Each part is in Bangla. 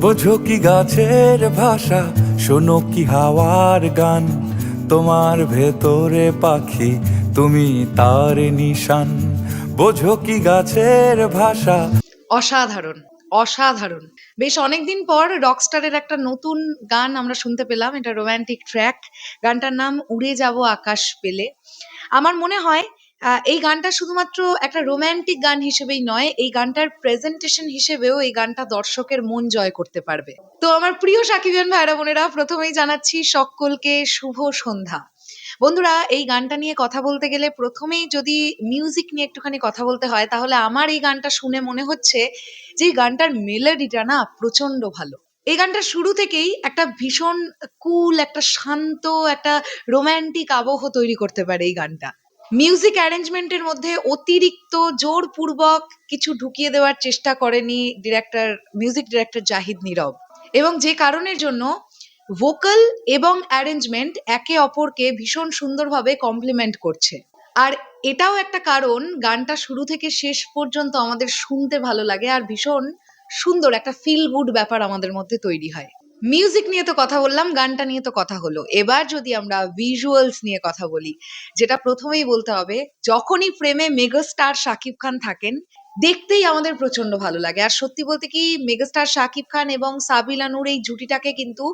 বোঝো কি গাছের ভাষা, শোনো কি হাওয়ার গান, তোমার ভেতরে পাখি, তুমি তার নিশান। বোঝো কি গাছের ভাষা। অসাধারণ, অসাধারণ। বেশ অনেকদিন পর রকস্টারের একটা নতুন গান আমরা শুনতে পেলাম। এটা রোমান্টিক ট্র্যাক। গানটার নাম উড়ে যাব আকাশ পেলে। আমার মনে হয় এই গানটা শুধুমাত্র একটা রোমান্টিক গান হিসেবেই নয়, এই গানটার প্রেজেন্টেশন হিসেবেও এই গানটা দর্শকের মন জয় করতে পারবে। তো আমার প্রিয় সাকিবিয়ান ভাইরা বোনেরা, প্রথমেই জানাচ্ছি সকলকে শুভ সন্ধ্যা। বন্ধুরা, এই গানটা নিয়ে কথা বলতে গেলে প্রথমেই যদি মিউজিক নিয়ে একটুখানি কথা বলতে হয়, তাহলে আমার এই গানটা শুনে মনে হচ্ছে যে এই গানটার মেলোডিটা না প্রচন্ড ভালো। এই গানটা শুরু থেকেই একটা ভীষণ কুল, একটা শান্ত, একটা রোমান্টিক আবহ তৈরি করতে পারে এই গানটা। মিউজিক অ্যারেঞ্জমেন্টের মধ্যে অতিরিক্ত জোরপূর্বক কিছু ঢুকিয়ে দেওয়ার চেষ্টা করেনি মিউজিক ডিরেক্টর জাহিদ নীরব, এবং যে কারণের জন্য ভোকাল এবং অ্যারেঞ্জমেন্ট একে অপরকে ভীষণ সুন্দরভাবে কমপ্লিমেন্ট করছে। আর এটাও একটা কারণ গানটা শুরু থেকে শেষ পর্যন্ত আমাদের শুনতে ভালো লাগে, আর ভীষণ সুন্দর একটা ফিল গুড ব্যাপার আমাদের মধ্যে তৈরি হয়। মিউজিক নিয়ে তো কথা বললাম, গানটা নিয়ে তো কথা হলো, এবার যদি আমরা ভিজুয়ালস নিয়ে কথা বলি, যেটা প্রথমেই বলতে হবে, যখনই ফ্রেমে মেগাস্টার শাকিব খান থাকেন, দেখতেই আমাদের প্রচন্ড ভালো লাগে। আর সত্যি বলতে কি, মেগাস্টার শাকিব খান এবং সাবিলা নূর এই জুটিটাকে কিন্তু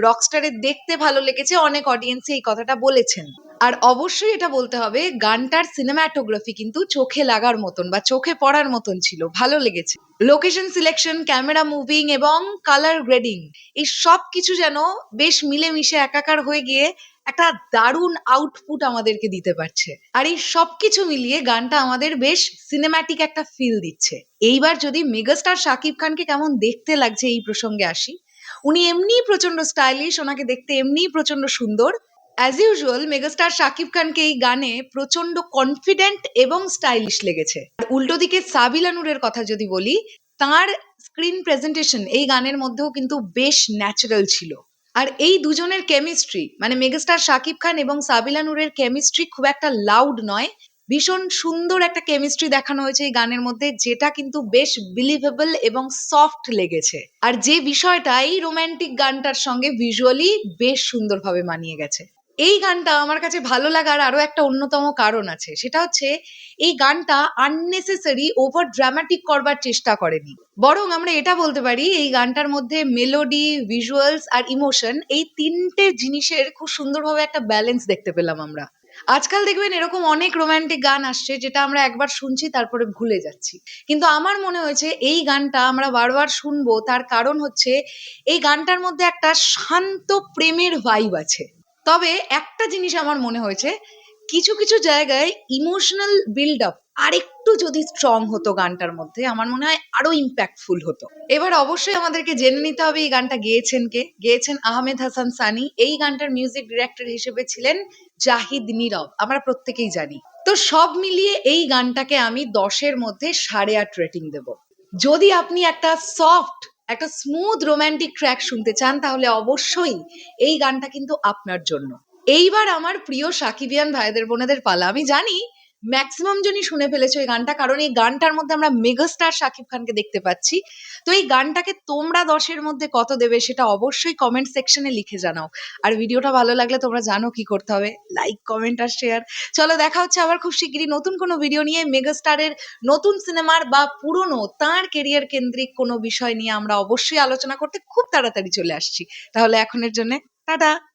রকস্টারে দেখতে ভালো লেগেছে, অনেক অডিয়েন্সে এই কথাটা বলেছেন। আর অবশ্যই এটা বলতে হবে, গানটার সিনেম্যাটোগ্রাফি কিন্তু চোখে লাগার মতন বা চোখে পড়ার মতন ছিল, ভালো লেগেছে। লোকেশন সিলেকশন, ক্যামেরা মুভিং এবং কালার গ্রেডিং, এই সব কিছু যেন বেশ মিলেমিশে একাকার হয়ে গিয়ে একটা দারুণ আউটপুট আমাদেরকে দিতে পারছে। আর এই সবকিছু মিলিয়ে গানটা আমাদের বেশ সিনেম্যাটিক একটা ফিল দিচ্ছে। এইবার যদি মেগাস্টার শাকিব খানকে কেমন দেখতে লাগছে এই প্রসঙ্গে আসি, উনি এমনিই প্রচন্ড স্টাইলিশ, ওনাকে দেখতে এমনিই প্রচন্ড সুন্দর। অ্যাজ ইউজুয়াল মেগাস্টার শাকিব খানকে এই গানে প্রচন্ড কনফিডেন্ট এবং স্টাইলিশ লেগেছে। আর উল্টো দিকে সাবিলা নূরের কথা যদি বলি, তার স্ক্রিন প্রেজেন্টেশন এই গানের মধ্যেও কিন্তু বেশ ন্যাচারাল ছিল। আর এই দুজনের কেমিস্ট্রি, মানে মেগাস্টার শাকিব খান এবং সাবিলা নূরের কেমিস্ট্রি খুব একটা লাউড নয়, ভীষণ সুন্দর একটা কেমিস্ট্রি দেখানো হয়েছে এই গানের মধ্যে, যেটা কিন্তু বেশ বিলিভেবল এবং সফট লেগেছে। আর যে বিষয়টা এই রোমান্টিক গানটার সঙ্গে ভিজুয়ালি বেশ সুন্দরভাবে মানিয়ে গেছে। এই গানটা আমার কাছে ভালো লাগার আরো একটা অন্যতম কারণ আছে, সেটা হচ্ছে এই গানটা আননেসেসারি ওভার ড্রামাটিক করবার চেষ্টা করেনি। বরং আমরা এটা বলতে পারি, এই গানটার মধ্যে মেলোডি, ভিজুয়ালস আর ইমোশন, এই তিনটে জিনিসের খুব সুন্দরভাবে একটা ব্যালেন্স দেখতে পেলাম আমরা। আজকাল দেখবেন এরকম অনেক রোমান্টিক গান আসছে, যেটা আমরা একবার শুনছি তারপরে ভুলে যাচ্ছি। কিন্তু আমার মনে হয়েছে এই গানটা আমরা বারবার শুনবো, তার কারণ হচ্ছে এই গানটার মধ্যে একটা শান্ত প্রেমের ভাইব আছে। তবে একটা জিনিস আমার মনে হয়েছে, কিছু কিছু জায়গায় ইমোশনাল বিল্ড আপ আরেকটু যদি স্ট্রং হতো গানটার মধ্যে, আমার মনে হয় আরো ইম্প্যাক্টফুল হতো। এবার অবশ্যই আমাদেরকে জেনে নিতে হবে এই গানটা গেয়েছেন কে। গেয়েছেন আহমেদ হাসান সানি। এই গানটার মিউজিক ডিরেক্টর হিসেবে ছিলেন জাহিদ নীরব, আমরা প্রত্যেকেই জানি। তো সব মিলিয়ে এই গানটাকে আমি 10-এর মধ্যে 8.5 রেটিং দেব। যদি আপনি একটা সফট, একটা স্মুথ রোমান্টিক ট্র্যাক শুনতে চান, তাহলে অবশ্যই এই গানটা কিন্তু আপনার জন্য। এইবার আমার প্রিয় সাকিবিয়ান ভাইদের বোনেদের পালা। আমি জানি ম্যাক্সিমাম জনই শুনে ফেলেছো এই গানটা, কারণ এই গানটার মধ্যে আমরা মেগাস্টার শাকিব খানকে দেখতে পাচ্ছি। তো এই গানটাকে তোমরা 10-এর মধ্যে কত দেবে সেটা অবশ্যই কমেন্ট সেকশনে লিখে জানাও। আর ভিডিওটা ভালো লাগলে তোমরা জানো কি করতে হবে, লাইক, কমেন্ট আর শেয়ার। চলো, দেখা হচ্ছে আবার খুব শিগগিরই নতুন কোনো ভিডিও নিয়ে। মেগাস্টারের নতুন সিনেমার বা পুরনো তার কেরিয়ার কেন্দ্রিক কোনো বিষয় নিয়ে আমরা অবশ্যই আলোচনা করতে খুব তাড়াতাড়ি চলে আসছি। তাহলে এখনের জন্য টাটা।